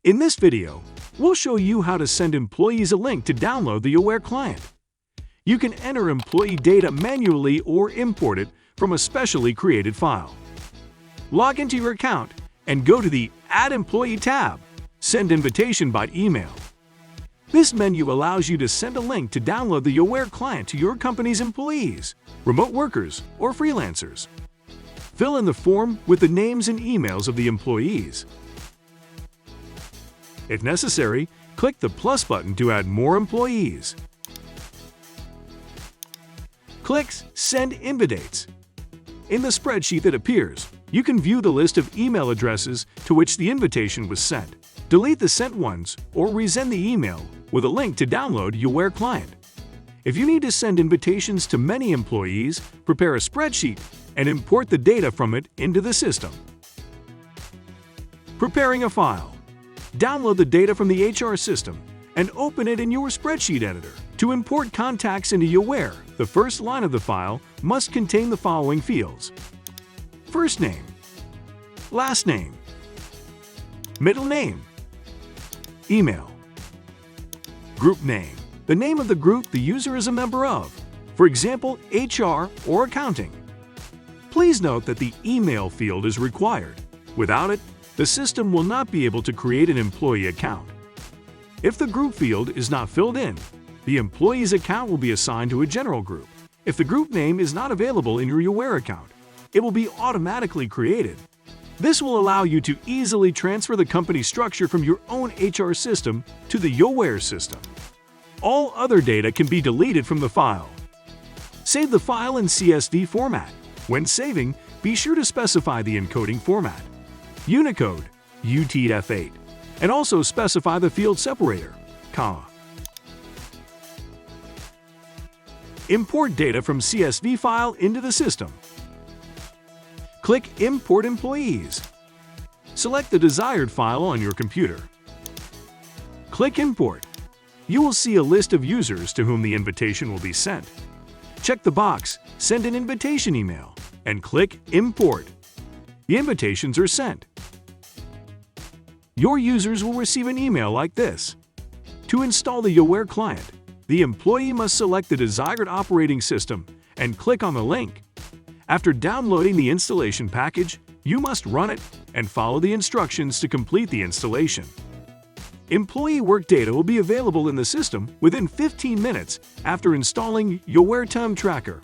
In this video, we'll show you how to send employees a link to download the Yaware client. You can enter employee data manually or import it from a specially created file. Log into your account and go to the Add Employee tab. Send invitation by email. This menu allows you to send a link to download the Yaware client to your company's employees, remote workers, or freelancers. Fill in the form with the names and emails of the employees. If necessary, click the plus button to add more employees. Click Send Invites. In the spreadsheet that appears, you can view the list of email addresses to which the invitation was sent. Delete the sent ones or resend the email with a link to download Yaware client. If you need to send invitations to many employees, prepare a spreadsheet and import the data from it into the system. Preparing a file. Download the data from the HR system and open it in your spreadsheet editor. To import contacts into Yaware, the first line of the file must contain the following fields: first name, last name, middle name, email, group name, the name of the group the user is a member of, for example, HR or accounting. Please note that the email field is required. Without it, the system will not be able to create an employee account. If the group field is not filled in, the employee's account will be assigned to a general group. If the group name is not available in your Yaware account, it will be automatically created. This will allow you to easily transfer the company structure from your own HR system to the Yaware system. All other data can be deleted from the file. Save the file in CSV format. When saving, be sure to specify the encoding format: Unicode, UTF-8, and also specify the field separator, comma. Import data from CSV file into the system. Click Import Employees. Select the desired file on your computer. Click Import. You will see a list of users to whom the invitation will be sent. Check the box Send an invitation email and click Import. The invitations are sent. Your users will receive an email like this. To install the Yaware client, the employee must select the desired operating system and click on the link. After downloading the installation package, you must run it and follow the instructions to complete the installation. Employee work data will be available in the system within 15 minutes after installing Yaware.Timetracker.